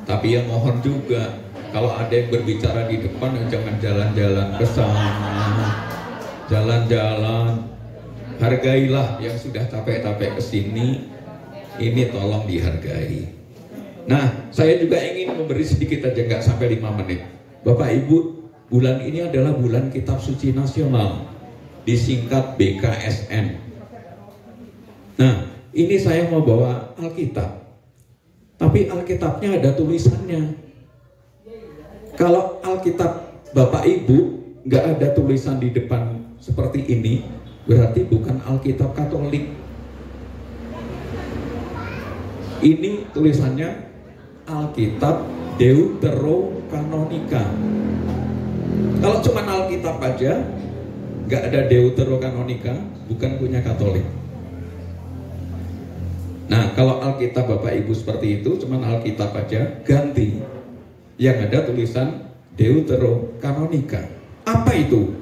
Speaker 1: Tapi ya mohon juga, kalau ada yang berbicara di depan, jangan jalan-jalan ke sana, jalan-jalan. Hargailah yang sudah capek-capek ke sini. Ini tolong dihargai. Nah, saya juga ingin memberi sedikit aja, nggak sampai 5 menit. Bapak Ibu, bulan ini adalah bulan Kitab Suci Nasional, disingkat BKSN. Nah, ini saya mau bawa Alkitab, tapi Alkitabnya ada tulisannya. Kalau Alkitab Bapak Ibu nggak ada tulisan di depan seperti ini, berarti bukan Alkitab Katolik. Ini tulisannya Alkitab Deuterokanonika. Kalau cuma Alkitab aja, nggak ada Deuterokanonika, bukan punya Katolik. Nah, kalau Alkitab Bapak Ibu seperti itu, cuma Alkitab aja, ganti. Yang ada tulisan Deuterokanonika. Apa itu?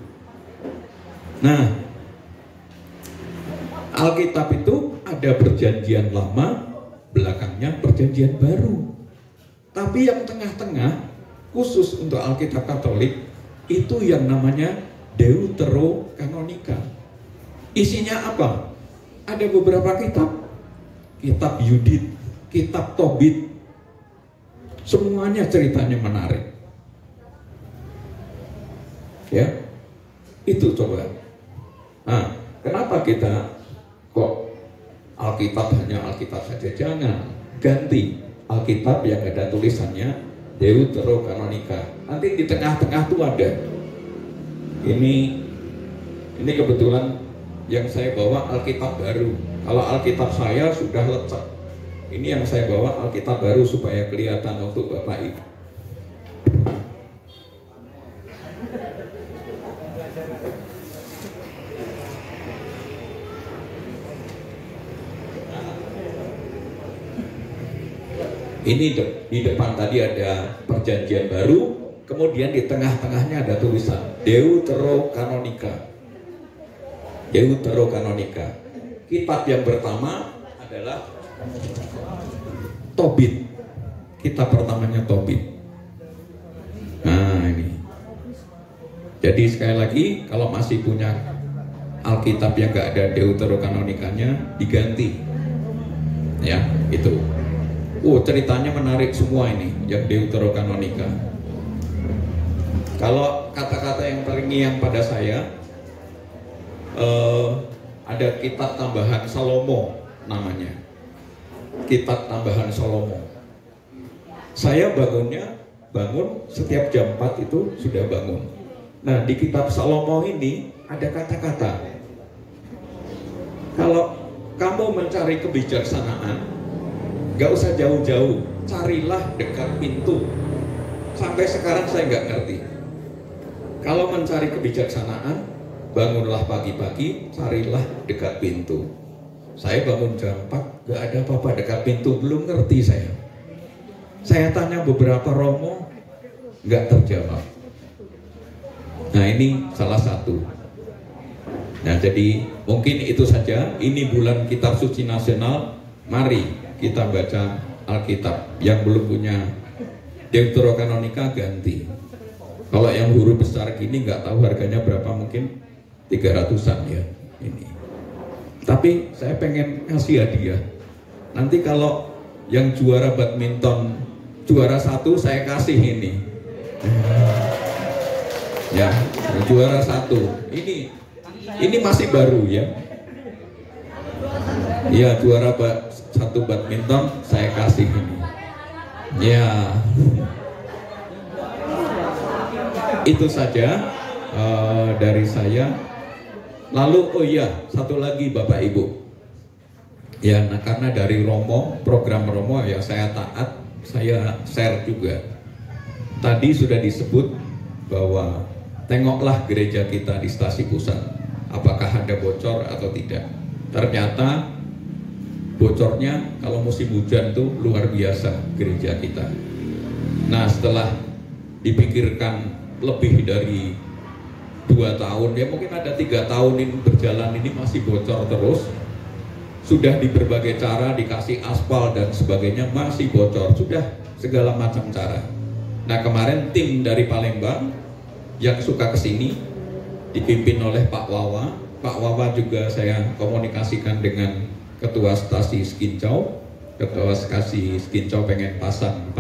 Speaker 1: Nah, Alkitab itu ada perjanjian lama, belakangnya perjanjian baru. Tapi yang tengah-tengah, khusus untuk Alkitab Katolik, itu yang namanya Deuterokanonika. Isinya apa? Ada beberapa kitab. Kitab Yudit, kitab Tobit. Semuanya ceritanya menarik. Ya, itu coba. Nah, kenapa kita kok Alkitab hanya Alkitab saja? Jangan, ganti Alkitab yang ada tulisannya Deuterokanonika. Nanti di tengah-tengah tuh ada. Ini kebetulan yang saya bawa Alkitab baru. Kalau Alkitab saya sudah lecek. Ini yang saya bawa Alkitab baru supaya kelihatan untuk Bapak Ibu. Ini di depan tadi ada perjanjian baru, kemudian di tengah-tengahnya ada tulisan Deuterokanonika. Deuterokanonika. Kitab yang pertama adalah Tobit. Kitab pertamanya Tobit. Nah ini. Jadi sekali lagi, kalau masih punya Alkitab yang gak ada Deuterokanonikanya, diganti. Ya, itu. Ceritanya menarik semua ini, yang Deuterokanonika. Kalau kata-kata yang terngiang pada saya, ada kitab tambahan Salomo namanya. Kitab tambahan Salomo. Saya bangun setiap jam 4 itu sudah bangun. Nah, di kitab Salomo ini ada kata-kata. Kalau kamu mencari kebijaksanaan, gak usah jauh-jauh, carilah dekat pintu. Sampai sekarang saya nggak ngerti. Kalau mencari kebijaksanaan, bangunlah pagi-pagi, carilah dekat pintu. Saya bangun jam 4, gak ada apa-apa dekat pintu, belum ngerti saya. Saya tanya beberapa romo, gak terjawab. Nah ini salah satu. Nah jadi mungkin itu saja. Ini bulan Kitab Suci Nasional. Mari kita baca Alkitab. Yang belum punya Deuterokanonika ganti. Kalau yang huruf besar gini nggak tahu harganya berapa, mungkin 300-an ya ini. Tapi saya pengen ngasih hadiah. Nanti kalau yang juara badminton juara 1 saya kasih ini. Ya, juara 1. Ini masih baru ya. Ya, juara satu badminton saya kasih ini. Ya, itu saja dari saya. Lalu oh iya, satu lagi Bapak Ibu. Ya, nah karena dari Romo, program Romo ya saya taat, saya share juga. Tadi sudah disebut bahwa tengoklah gereja kita di Stasi Pusat, apakah ada bocor atau tidak. Ternyata bocornya kalau musim hujan tuh luar biasa gereja kita. Nah setelah dipikirkan lebih dari 2 tahun, ya mungkin ada 3 tahun ini berjalan ini masih bocor terus. Sudah di berbagai cara dikasih aspal dan sebagainya masih bocor, sudah segala macam cara. Nah kemarin tim dari Palembang yang suka kesini dipimpin oleh Pak Wawa. Pak Wawa juga saya komunikasikan dengan Ketua Stasi Skincau. Ketua Stasi Skincau pengen pasang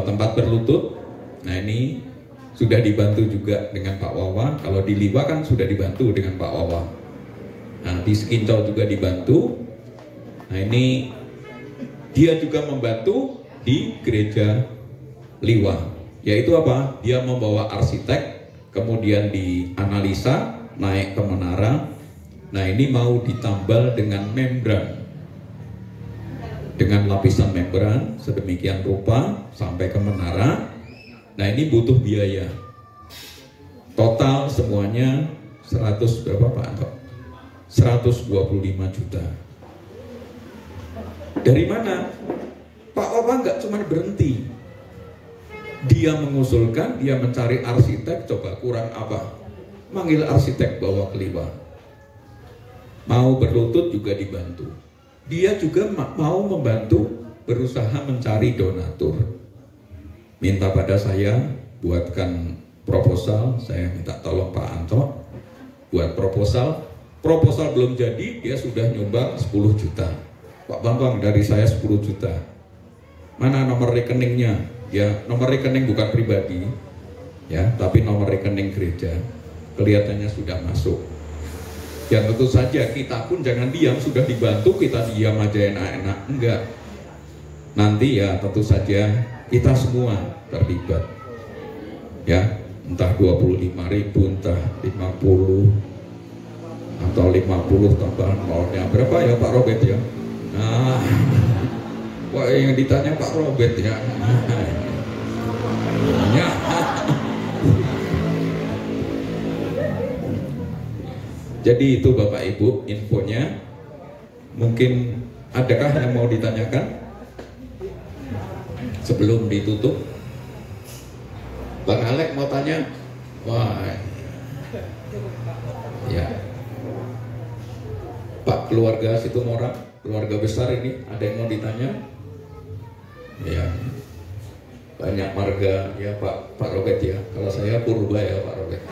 Speaker 1: tempat berlutut. Nah ini sudah dibantu juga dengan Pak Wawa. Kalau di Liwa kan sudah dibantu dengan Pak Wawa. Nah di Skincau juga dibantu. Nah ini dia juga membantu di gereja Liwa. Yaitu apa? Dia membawa arsitek, kemudian dianalisa, naik ke menara. Nah ini mau ditambal dengan membran, dengan lapisan membran sedemikian rupa sampai ke menara. Nah ini butuh biaya. Total semuanya 100 berapa Pak Anto? 125 juta. Dari mana? Pak Wawa nggak cuma berhenti. Dia mengusulkan, dia mencari arsitek, coba kurang apa? Manggil arsitek bawa ke Liwa. Mau berlutut juga dibantu. Dia juga mau membantu, berusaha mencari donatur. Minta pada saya buatkan proposal, saya minta tolong Pak Anto buat proposal. Proposal belum jadi, dia sudah nyumbang 10 juta. Pak Bambang dari saya 10 juta. Mana nomor rekeningnya? Ya, nomor rekening bukan pribadi, ya, tapi nomor rekening gereja. Kelihatannya sudah masuk. Ya tentu saja kita pun jangan diam, sudah dibantu kita diam aja enak-enak, enggak. Nanti ya tentu saja kita semua terlibat. Ya, entah 25.000, entah 50 atau 50 tambahan nolnya. Berapa ya Pak Robert ya? Nah, wah yang ditanya Pak Robert ya. Ya. Jadi itu Bapak Ibu infonya. Mungkin adakah yang mau ditanyakan sebelum ditutup? Bang Alek mau tanya? Wah, ya. Pak keluarga Situmorang, keluarga besar ini, ada yang mau ditanya? Ya, banyak marga ya Pak Robert ya. Kalau saya Purba ya Pak Robert.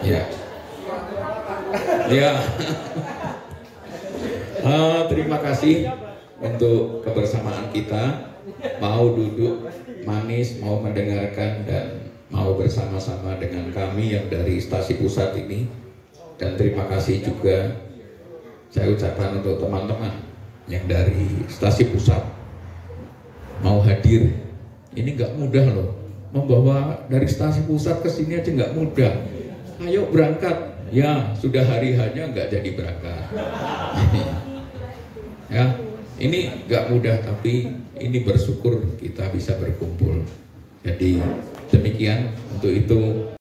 Speaker 1: Ya. Ya. Terima kasih untuk kebersamaan kita. Mau duduk manis, mau mendengarkan dan mau bersama-sama dengan kami yang dari Stasi Pusat ini. Dan terima kasih juga saya ucapkan untuk teman-teman yang dari Stasi Pusat mau hadir. Ini nggak mudah loh, membawa dari Stasi Pusat ke sini aja nggak mudah. Ayo berangkat, ya sudah hari hanya nggak jadi berangkat. Ya, ini nggak mudah tapi ini bersyukur kita bisa berkumpul. Jadi demikian untuk itu.